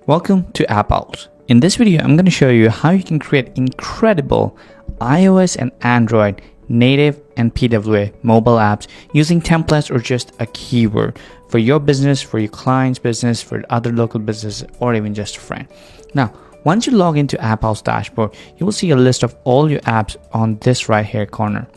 Welcome to AppOwls. In this video, I'm going to show you how you can create incredible iOS and Android native and PWA mobile apps using templates or just a keyword for your business, for your client's business, for other local business, or even just a friend. Now, once you log into AppOwls dashboard, you will see a list of all your apps on this right here corner.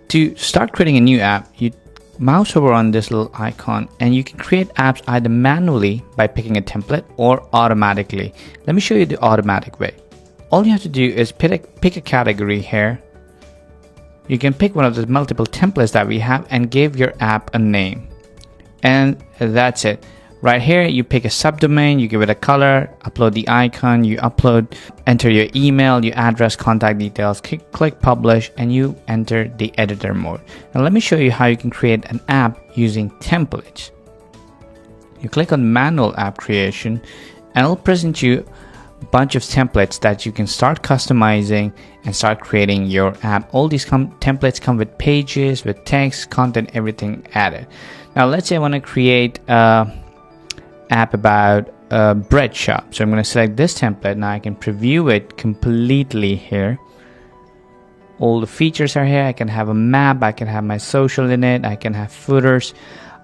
To start creating a new app, you mouse over on this little icon and you can create apps either manually by picking a template or automatically. Let me show you the automatic way. All you have to do is pick a category here. You can pick one of the multiple templates that we have and give your app a name. And that's it. Right here, you pick a subdomain, you give it a color, upload the icon, enter your email, your address, contact details, click publish, and you enter the editor mode. Now let me show you how you can create an app using templates. You click on manual app creation and it'll present you a bunch of templates that you can start customizing and start creating your app. All these templates come with pages, with text, content, everything added. Now let's say I want to create app about a bread shop, so I'm going to select this template. Now I can preview it completely here. All the features are here. I can have a map, I can have my social in it, I can have footers,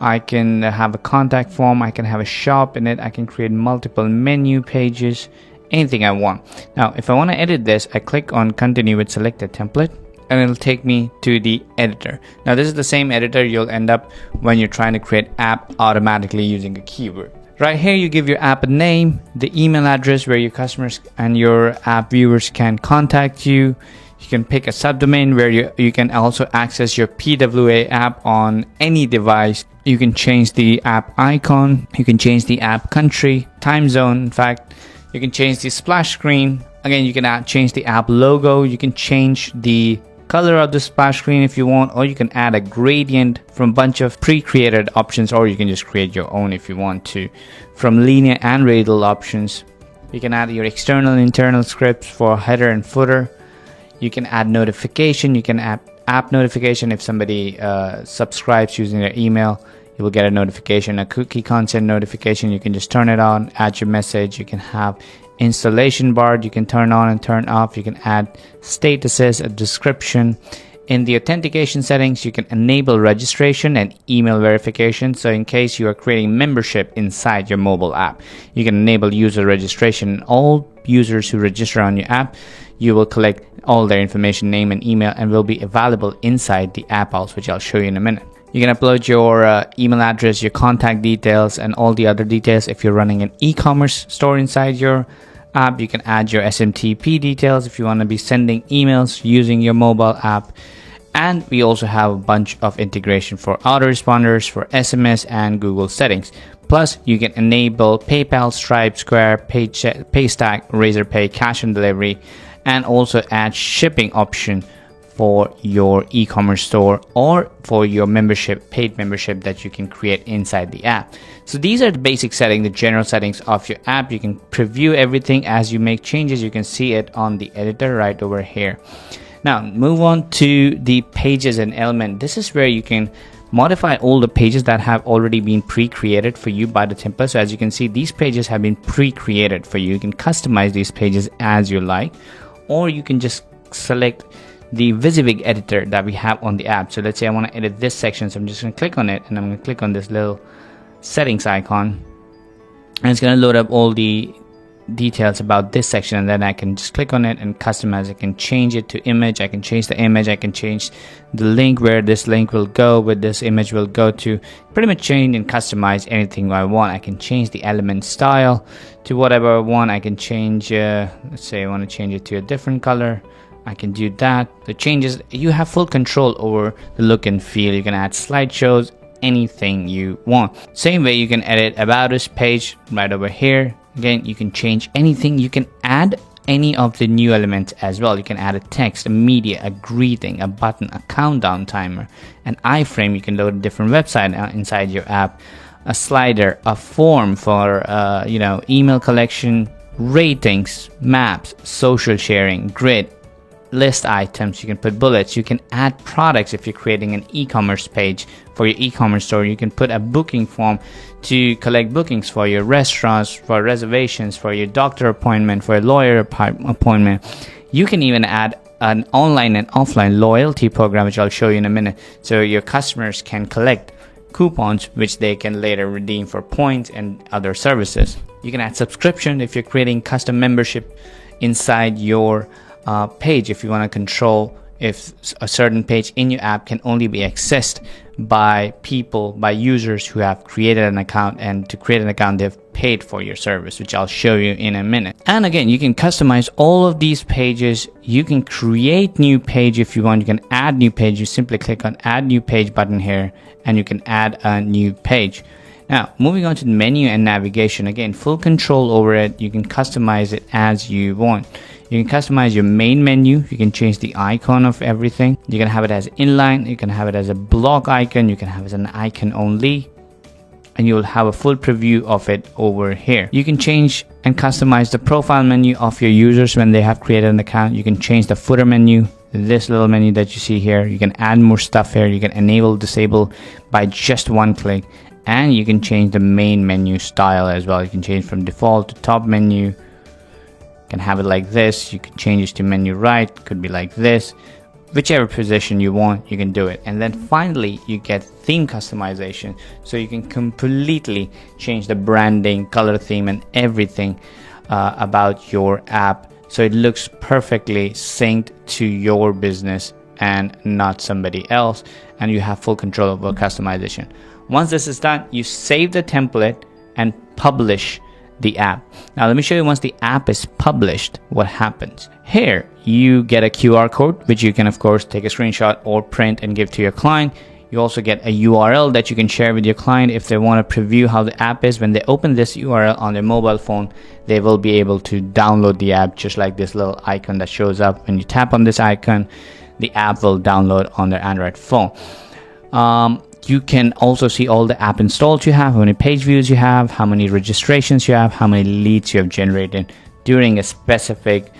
I can have a contact form, I can have a shop in it, I can create multiple menu pages, anything I want. Now if I want to edit this, I click on continue with selected template and it'll take me to the editor. Now this is the same editor you'll end up when you're trying to create app automatically using a keyword. Right here, you give your app a name, the email address where your customers and your app viewers can contact you. You can pick a subdomain where you can also access your PWA app on any device. You can change the app icon, you can change the app country, time zone. In fact, you can change the splash screen. Again, you can change the app logo, you can change the color of the splash screen if you want, or you can add a gradient from a bunch of pre-created options, or you can just create your own if you want to. From linear and radial options, you can add your external and internal scripts for header and footer. You can add notification, you can add app notification. If somebody subscribes using their email, you will get a notification. A cookie consent notification, you can just turn it on, add your message. You can have installation bar, you can turn on and turn off. You can add statuses, a description. In the authentication settings, you can enable registration and email verification. So in case you are creating membership inside your mobile app, you can enable user registration. All users who register on your app, you will collect all their information, name and email, and will be available inside the AppOwls, which I'll show you in a minute. You can upload your email address, your contact details, and all the other details. If you're running an e-commerce store inside your app, you can add your SMTP details if you want to be sending emails using your mobile app. And we also have a bunch of integration for autoresponders, for SMS and Google settings. Plus, you can enable PayPal, Stripe, Square, Paystack, Razorpay, cash on delivery, and also add shipping option for your e-commerce store or for your membership, paid membership that you can create inside the app. So these are the basic settings, the general settings of your app. You can preview everything as you make changes. You can see it on the editor right over here. Now move on to the pages and element. This is where you can modify all the pages that have already been pre-created for you by the template. So as you can see, these pages have been pre-created for you. You can customize these pages as you like, or you can just select the Visivig editor that we have on the app. So let's say I want to edit this section, so I'm just going to click on it and I'm going to click on this little settings icon, and it's going to load up all the details about this section, and then I can just click on it and customize. I can change it to image, I can change the image, I can change the link, where this link will go, where this image will go to. Pretty much change and customize anything I want. I can change the element style to whatever I want. I can change let's say I want to change it to a different color, I can do that. The changes, you have full control over the look and feel. You can add slideshows, anything you want. Same way you can edit about us page right over here. Again, you can change anything. You can add any of the new elements as well. You can add a text, a media, a greeting, a button, a countdown timer, an iframe. You can load a different website inside your app, a slider, a form for email collection, ratings, maps, social sharing, grid, list items, you can put bullets, you can add products. If you're creating an e-commerce page for your e-commerce store, you can put a booking form to collect bookings for your restaurants, for reservations, for your doctor appointment, for a lawyer appointment. You can even add an online and offline loyalty program, which I'll show you in a minute, so your customers can collect coupons which they can later redeem for points and other services. You can add subscription if you're creating custom membership inside your page. If you want to control if a certain page in your app can only be accessed by users who have created an account, and to create an account they've paid for your service, which I'll show you in a minute. And again, you can customize all of these pages. You can create new page if you want. You can add new page. You simply click on add new page button here and you can add a new page. Now, moving on to the menu and navigation, again, full control over it. You can customize it as you want. You can customize your main menu. You can change the icon of everything. You can have it as inline. You can have it as a block icon. You can have it as an icon only. And you'll have a full preview of it over here. You can change and customize the profile menu of your users when they have created an account. You can change the footer menu, this little menu that you see here. You can add more stuff here. You can enable, disable by just one click. And you can change the main menu style as well. You can change from default to top menu. You can have it like this. You can change it to menu right. It could be like this. Whichever position you want, you can do it. And then finally, you get theme customization. So you can completely change the branding, color theme, and everything about your app, so it looks perfectly synced to your business and not somebody else. And you have full control over customization. Once this is done, you save the template and publish the app. Now let me show you, once the app is published, what happens. Here you get a QR code, which you can of course take a screenshot or print and give to your client. You also get a URL that you can share with your client if they want to preview how the app is. When they open this URL on their mobile phone, they will be able to download the app, just like this little icon that shows up. When you tap on this icon, the app will download on their Android phone. You can also see all the app installs you have, how many page views you have, how many registrations you have, how many leads you have generated during a specific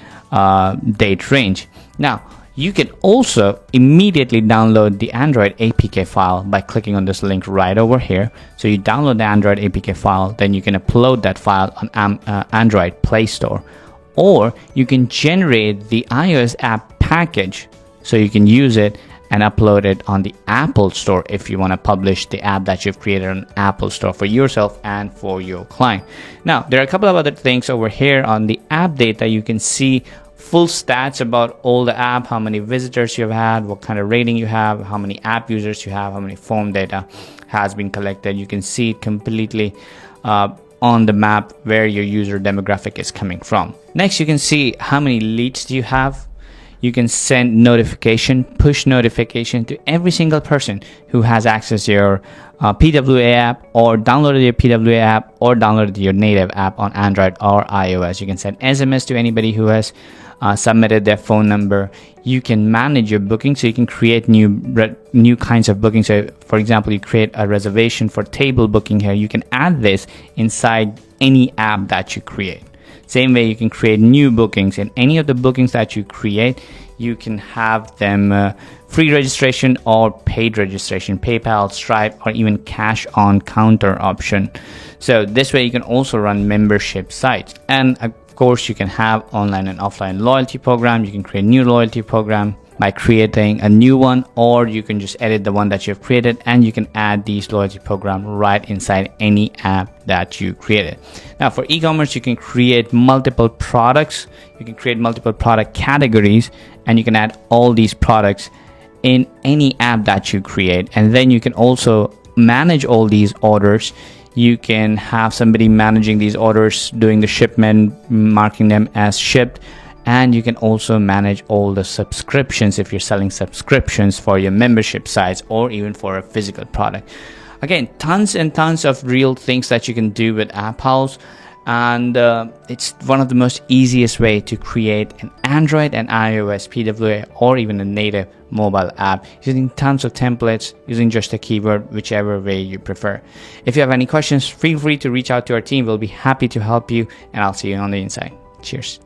date range. Now, you can also immediately download the Android APK file by clicking on this link right over here. So you download the Android APK file, then you can upload that file on Android Play Store. Or you can generate the iOS app package, so you can use it and upload it on the Apple Store if you want to publish the app that you've created on Apple Store for yourself and for your client. Now, there are a couple of other things over here on the app data. You can see full stats about all the app, how many visitors you've had, what kind of rating you have, how many app users you have, how many phone data has been collected. You can see it completely on the map where your user demographic is coming from. Next, you can see how many leads do you have. You can send notification, push notification to every single person who has access to your PWA app, or downloaded your PWA app, or downloaded your native app on Android or iOS. You can send SMS to anybody who has submitted their phone number. You can manage your booking, so you can create new kinds of bookings. So for example, you create a reservation for table booking here. You can add this inside any app that you create. Same way, you can create new bookings, and any of the bookings that you create, you can have them free registration or paid registration, PayPal, Stripe, or even cash on counter option. So this way you can also run membership sites. And of course, you can have online and offline loyalty program. You can create new loyalty program by creating a new one, or you can just edit the one that you've created, and you can add these loyalty program right inside any app that you created. Now, for e-commerce, you can create multiple products. You can create multiple product categories, and you can add all these products in any app that you create. And then you can also manage all these orders. You can have somebody managing these orders, doing the shipment, marking them as shipped. And you can also manage all the subscriptions if you're selling subscriptions for your membership sites, or even for a physical product. Again, tons and tons of real things that you can do with AppOwls. And it's one of the most easiest way to create an Android and iOS PWA, or even a native mobile app, using tons of templates, using just a keyword, whichever way you prefer. If you have any questions, feel free to reach out to our team. We'll be happy to help you, and I'll see you on the inside. Cheers.